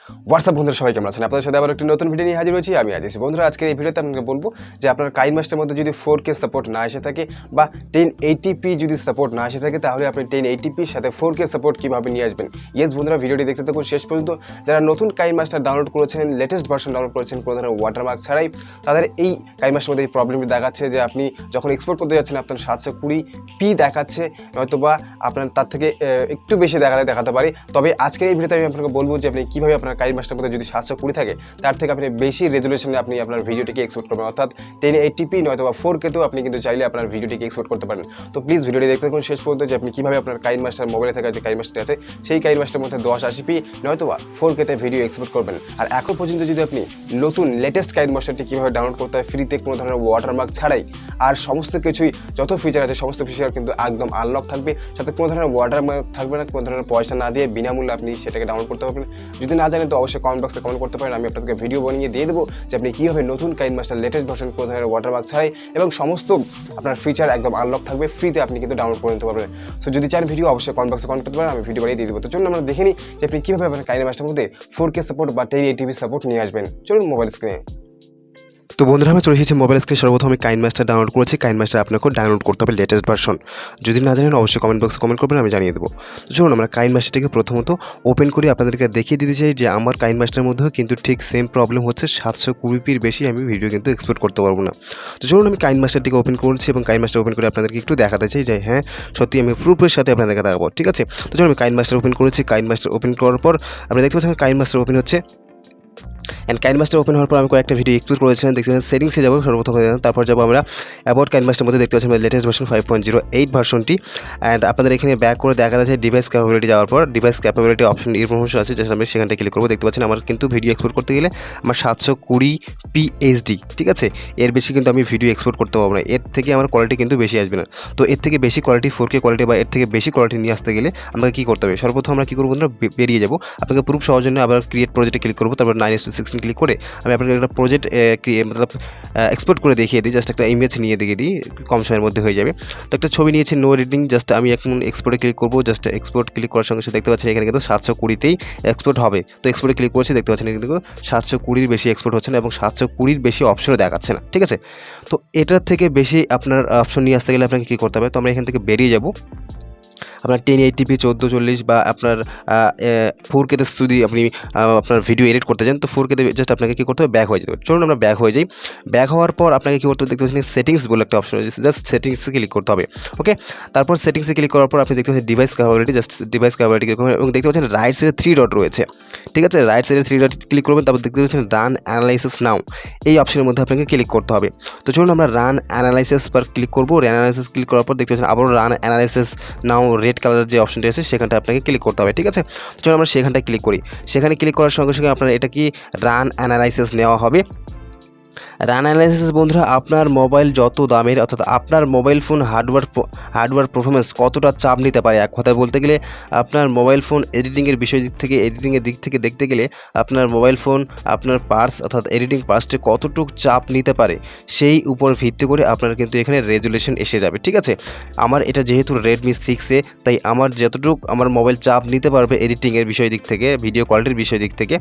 WhatsApp বন্ধুরা সবাই কেমন আছেন? আপনাদের সাথে আবার একটি নতুন ভিডিও নিয়ে হাজির হয়েছি। আমি আজিজ। বন্ধুরা আজকের এই ভিডিওতে আপনাকে বলবো যে আপনার কাইনমাস্টারের মধ্যে যদি 4K সাপোর্ট না এসে থাকে বা 1080p যদি সাপোর্ট না এসে থাকে তাহলে আপনি 1080p এর সাথে 4K সাপোর্ট কীভাবে নিয়ে আসবেন। ইয়েস বন্ধুরা, ভিডিওটি দেখতে থাকুন শেষ পর্যন্ত। যারা নতুন কাইনমাস্টার ডাউনলোড করেছেন, লেটেস্ট ভার্সন ডাউনলোড করেছেন কোনো ধরনের ওয়াটারমার্ক ছাড়াই, তাদের এই কাইনমাস্টারের মধ্যে এই প্রবলেমটি দেখাচ্ছে যে আপনি যখন এক্সপোর্ট করতে যাচ্ছেন আপনার 720p দেখাচ্ছে, হয়তো বা আপনার তার থেকে একটু বেশি দেখাতে পারে। তবে আজকের এই ভিডিওতে আমি আপনাকে বলবো যে আপনি কীভাবে আপনার কাইনমাস্টারের মধ্যে যদি 720 থাকে তার থেকে আপনি বেশি রেজুলেশনে আপনি আপনার ভিডিওটিকে এক্সপোর্ট করবেন, অর্থাৎ 1080p নয়তো বা 4K তেও আপনি কিন্তু চাইলে আপনার ভিডিওটিকে এক্সপোর্ট করতে পারেন। তো প্লিজ ভিডিওটি দেখতে থাকুন শেষ পর্যন্ত যে আপনি কীভাবে আপনার কাইনমাস্টার মোবাইলে থাকা যে কাইনমাস্টার আছে সেই কাইনমাস্টারের মধ্যে 1080p নয়তো বা 4K তে ভিডিও এক্সপোর্ট করবেন। আর এখন পর্যন্ত যদি আপনি নতুন লেটেস্ট কাইনমাস্টারটি কীভাবে ডাউনলোড করতে হয় ফ্রিতে কোনো ধরনের ওয়াটারমার্ক ছাড়াই, আর সমস্ত কিছুই যত ফিচার আছে সমস্ত ফিচার কিন্তু একদম আনলক থাকবে, সাথে কোনো ধরনের ওয়াটারমার্ক থাকবে না, কোনো ধরনের পয়সা না দিয়ে বিনামূল্যে আপনি সেটাকে ডাউনলোড করতে পারবেন। যদি না জানেন তো অবশ্যই কমেন্ট বক্সে কমেন্ট করতে পারেন, আমি আপনাদেরকে ভিডিও বানিয়ে দিয়ে দেবো যে আপনি কীভাবে নতুন কাইনমাস্টার লেটেস্ট ভার্সন কোনো ধরনের ওয়াটারমার্ক ছাড়াই এবং সমস্ত আপনার ফিচার একদম আনলক থাকবে, ফ্রিতে আপনি কিন্তু ডাউনলোড করে নিতে পারবেন। সো যদি চান ভিডিও অবশ্যই কমেন্ট বক্সে কমেন্ট করতে পারেন, আমি ভিডিও বানিয়ে দিয়ে দেবো। তো চলুন আমরা দেখে নিই যে আপনি কীভাবে আপনার কাইনমাস্টারের মধ্যে 4K সাপোর্ট বা 1080p সাপোর্ট নিয়ে আসবেন। চলুন মোবাইল স্ক্রিনে। তো বন্ধুরা আমি চলে এসেছি মোবাইল স্ক্রিনে। সর্বপ্রথম আমি কাইনমাস্টার ডাউনলোড করেছি। কাইনমাস্টার আপনাকেও ডাউনলোড করতে হবে লেটেস্ট ভার্সন। যদি না জানেন অবশ্যই কমেন্ট বক্সে কমেন্ট করবেন, আমি জানিয়ে দেবো। তো চলুন আমরা কাইনমাস্টারটিকে প্রথমত ওপেন করে আপনাদেরকে দেখিয়ে দিতে চাই যে আমার কাইনমাস্টারের মধ্যেও কিন্তু ঠিক সেম প্রবলেম হচ্ছে, 720pর বেশি আমি ভিডিও কিন্তু এক্সপোর্ট করতে পারবো না। তো চলুন আমি কাইনমাস্টারটিকে ওপেন করছি এবং কাইনমাস্টার ওপেন করে আপনাদেরকে একটু দেখাতে চাই যে হ্যাঁ সত্যি আমি প্রুফের সাথে আপনাদেরকে দেখাবো, ঠিক আছে। তো চলুন আমি কাইনমাস্টার ওপেন করেছি। কাইনমাস্টার ওপেন করার পর আপনি দেখতে পাচ্ছেন কাইনমাস্টার ওপেন হচ্ছে। অ্যান্ড কাইনমাস্টার ওপেন হওয়ার পর আমি কয়েকটা ভিডিও এক্সপোর্ট করেছিলাম, দেখতে পাচ্ছেন সেটিংসে যাবো সর্বপ্রথম, তারপর যাবো আমরা অ্যাবাউট কাইনমাস্টারের মধ্যে, দেখতে পাচ্ছেন লেটেস্ট ভার্সন 5.08 ভার্সনটি। অ্যান্ড আপনাদের এখানে ব্যাক করে দেখা যাচ্ছে ডিভাইস ক্যাপাবিলিটি যাওয়ার পর ডিভাইস ক্যাপাবিলিটি অপশন ইনফরমেশন আছে, যেটা আমি সেখানটা ক্লিক করবো। দেখতে পাচ্ছেন আমার কিন্তু ভিডিও এক্সপোর্ট করতে গেলে আমার 720p HD, ঠিক আছে। এর বেশি কিন্তু আমি ভিডিও এক্সপোর্ট করতে পারবো না, এর থেকে আমার কোয়ালিটি কিন্তু বেশি আসবে না। তো এর থেকে বেশি কোয়ালিটি 4K কোয়ালিটি বা এর থেকে বেশি কোয়ালিটি নিয়ে আসতে গেলে আমাকে কী করতে হবে? সর্বপ্রথম আমরা কী করবো বন্ধুরা, বেরিয়ে যাবো। আপনাকে প্রুফ সহজ জন্য আবার ক্রিয়েট প্রজেক্টে ক্লিক করবো, তারপর 9:16 ক্লিক করে আমি আপনাকে একটা প্রজেক্ট মতলব এক্সপোর্ট করে দেখিয়ে দিই। জাস্ট একটা ইমেজ নিয়ে দেখিয়ে দিই, কম সময়ের মধ্যে হয়ে যাবে। তো একটা ছবি নিয়েছি, নো এডিটিং, জাস্ট আমি এখন এক্সপোর্টে ক্লিক করবো। জাস্ট এক্সপোর্ট ক্লিক করার সঙ্গে সাথে দেখতে পাচ্ছেন এখানে কিন্তু 720তেই এক্সপোর্ট হবে। তো এক্সপোর্টে ক্লিক করেছি, দেখতে পাচ্ছেন কিন্তু 720-র বেশি এক্সপোর্ট হচ্ছে না এবং 720-র বেশি অপশনও দেখাচ্ছে না, ঠিক আছে। তো এটার থেকে বেশি আপনার অপশন নিয়ে আসতে গেলে আপনাকে কী করতে হবে? তো আমরা এখান থেকে বেরিয়ে যাব। আপনার 1080p 1440 বা আপনার 4K তে যদি আপনি আপনার ভিডিও এডিট করতে চান তো 4K তে জাস্ট আপনাকে কী করতে হবে? ব্যাক হয়ে যেতে হবে। চলুন আমরা ব্যাক হয়ে যাই। ব্যাক হওয়ার পর আপনাকে কী করতে হবে? দেখতে পাচ্ছেন সেটিংস বলে একটা অপশন আছে, জাস্ট সেটিংসে ক্লিক করতে হবে। ওকে, তারপর সেটিংসে ক্লিক করার পর আপনি দেখতে পাচ্ছেন device capability, just device capability click করবেন এবং দেখতে পাচ্ছেন রাইট সাইডে 3 ডট রয়েছে, ঠিক আছে। রাইট সাইডে 3 ডট ক্লিক করবেন, তারপর দেখতে পাচ্ছেন রান অ্যানালাইসিস নাও, এই অপশনের মধ্যে আপনাকে ক্লিক করতে হবে। তো চলুন আমরা রান অ্যানালাইসিস পর ক্লিক করবো। অ্যানালাইসিস ক্লিক করার পর দেখতে পাচ্ছেন আবারও রান অ্যানালাইসিস নাও রেড কালারের যে অপশনটি আছে সেখানটা আপনাকে ক্লিক করতে হবে, ঠিক আছে। চলুন আমরা সেখানটায় ক্লিক করি। সেখানে ক্লিক করার সঙ্গে সঙ্গে আপনার এটা কি রান অ্যানালাইসিস নেওয়া হবে। রান অ্যানালাইসিস বন্ধুরা আপনার মোবাইল যত দামের, অর্থাৎ আপনার মোবাইল ফোন হার্ডওয়্যার পারফরমেন্স কতটা চাপ নিতে পারে, এক কথায় বলতে গেলে আপনার মোবাইল ফোন এডিটিংয়ের এডিটিংয়ের দিক থেকে দেখতে গেলে আপনার মোবাইল ফোন আপনার পার্টস অর্থাৎ এডিটিং পার্টসে কতটুকু চাপ নিতে পারে সেই উপর ভিত্তি করে আপনার কিন্তু এখানে রেজুলেশন এসে যাবে, ঠিক আছে। আমার এটা যেহেতু রেডমি 6A, তাই আমার যতটুকু আমার মোবাইল চাপ নিতে পারবে এডিটিংয়ের বিষয় দিক থেকে, ভিডিও কোয়ালিটির বিষয় দিক থেকে,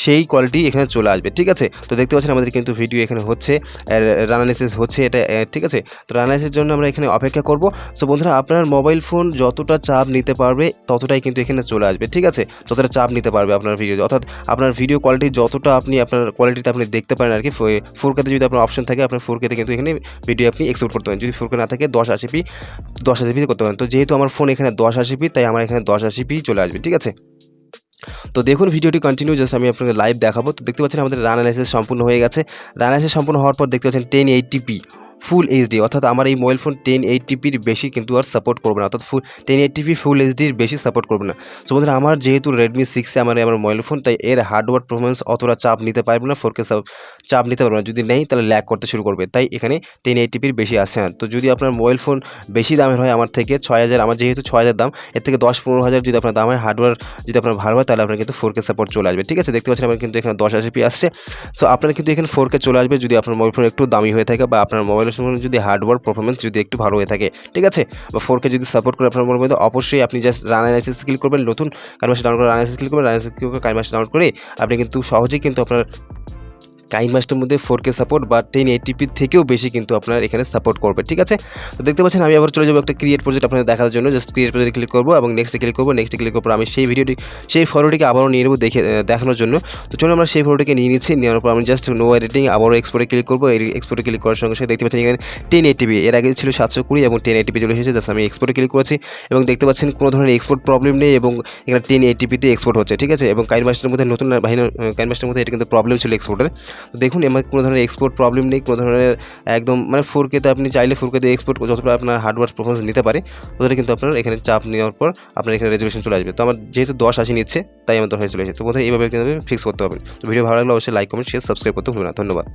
সেই কোয়ালিটি এখানে চলে আসবে, ঠিক আছে। তো দেখতে পাচ্ছেন আমাদের কিন্তু ভিডিও এখানে হচ্ছে, রান অ্যানালাইসিস হচ্ছে এটা, ঠিক আছে। তো রান অ্যানালাইসিসের জন্য আমরা এখানে অপেক্ষা করব। সো বন্ধুরা আপনার মোবাইল ফোন যতটা চাপ নিতে পারবে ততটাই কিন্তু এখানে চলে আসবে, ঠিক আছে। যতটা চাপ নিতে পারবে আপনার ভিডিও, অর্থাৎ আপনার ভিডিও কোয়ালিটি যতটা আপনি আপনার কোয়ালিটিতে আপনি দেখতে পারেন আর কি। 4K তে যদি আপনার অপশন থাকে আপনার 4K তে কিন্তু এখানে ভিডিও আপনি এক্সপোর্ট করতে পারেন। যদি 4K না থাকে 1080p করতে পারেন। তো যেহেতু আমার ফোন এখানে 1080p তাই আমার এখানে 1080p চলে আসবে, ঠিক আছে। তো দেখুন ভিডিওটি কন্টিনিউ, জাস্ট আমি আপনাকে লাইভ দেখাবো। তো দেখতে পাচ্ছেন আমাদের রান অ্যানালাইসিস সম্পূর্ণ হয়ে গেছে। রান অ্যানালাইসিস সম্পূর্ণ হওয়ার পর দেখতে পাচ্ছেন 1080p ফুল এইচডি, অর্থাৎ আমার এই মোবাইল ফোন 1080pর বেশি কিন্তু আর সাপোর্ট করবে না, অর্থাৎ 1080p ফুল এইচডির বেশি সাপোর্ট করবে না। সো বন্ধুরা আমার যেহেতু রেডমি 6A আমার মোবাইল ফোন, তাই এর হার্ডওয়্যার পারফরমেন্স অতটা চাপ নিতে পারবে না, 4K চাপ নিতে পারবে না। যদি নেই তাহলে ল্যাগ করতে শুরু করবে, তাই এখানে 1080pর বেশি আসছে না। তো যদি আপনার মোবাইল ফোন বেশি দামের হয় আমার থেকে 6000, আমার যেহেতু 6000 দাম, এর থেকে 10-15 হাজার যদি আপনার দাম হয়, হার্ডওয়্যার যদি আপনার ভালো হয় তাহলে আপনার কিন্তু 4K সাপোর্ট চলে আসবে, ঠিক আছে। দেখতে পাচ্ছেন আমার কিন্তু এখানে 1080p আসছে। সো আপনার কিন্তু এখানে 4K চলে আসবে যদি আপনার মোবাইল ফোন একটু দামি হয়ে থাকে বা আপনার মোবাইল যদি হার্ডওয়ার্ক পারফরমেন্স যদি একটু ভালো হয়ে থাকে, ঠিক আছে, বা 4K যদি সাপোর্ট করে আপনার মধ্যে, অবশ্যই আপনি জাস্ট রান অ্যানালাইসিস ক্লিক করবেন, নতুন কাইনমাস্টার ডাউনলোড করে রান অ্যানালাইসিস ক্লিক করবেন, রান অ্যানালাইসিস ক্লিক করে কাইনমাস্টার ডাউনলোড করে আপনি কিন্তু সহজেই কিন্তু আপনার কাইনমাস্টারের মধ্যে 4K সাপোর্ট বা 1080p থেকেও বেশি কিন্তু আপনার এখানে সাপোর্ট করবে, ঠিক আছে। তো দেখতে পাচ্ছেন আমি আবার চলে যাবো একটা ক্রিয়েট প্রজেক্ট আপনাদের দেখার জন্য। জাস্ট ক্রিয়েট প্রজেক্ট ক্লিক করবো এবং নেক্সটে ক্লিক করবো। নেক্সটে ক্লিক করার পর আমি সেই ফটোটিকে আবারও নিয়ে নেবো দেখানোর জন্য। তো চলুন আমরা সেই ফটোটিকে নিয়ে নিচ্ছি। নেওয়ার পর আমি জাস্ট নো এডিটিং আবারও এক্সপোর্টে ক্লিক করবো। এক্সপোর্টে ক্লিক করার সঙ্গে সঙ্গে দেখতে পাচ্ছেন এখানে 1080p, এর আগে ছিল 720 এবং 1080p চলে এসেছে। জাস্ট আমি এক্সপোর্টে ক্লিক করেছি এবং দেখতে পাচ্ছেন কোনো ধরনের এক্সপোর্ট প্রবলেম নেই এবং এখানে 1080pতে এক্সপোর্ট হচ্ছে, ঠিক আছে। এবং কাইনমাস্টারের মধ্যে নতুন কাইনমাস্টারের মধ্যে এটা কিন্তু প্রবলেম ছিল এক্সপোর্টের। তো দেখুন আমার কোনো ধরনের এক্সপোর্ট প্রবলেম নেই, কোনো ধরনের একদম মানে 4Kতে আপনি চাইলে 4Kতে এক্সপোর্ট যতটা আপনার হার্ডওয়ার্ক পারফরমেন্স নিতে পারে ততটা কিন্তু আপনার এখানে চাপ নেওয়ার পর আপনার এখানে রেজুলেশন চলে আসবে। তো আমার যেহেতু 1080 নিচ্ছে তাই আমার 1080 চলে এসেছে। তো বোধহয় এইভাবে কিন্তু ফিক্স করতে হবে। তো ভিডিও ভালো লাগলে অবশ্যই লাইক কমেন্ট শেয়ার সাবস্ক্রাইব করতে ভুলবেন না। ধন্যবাদ।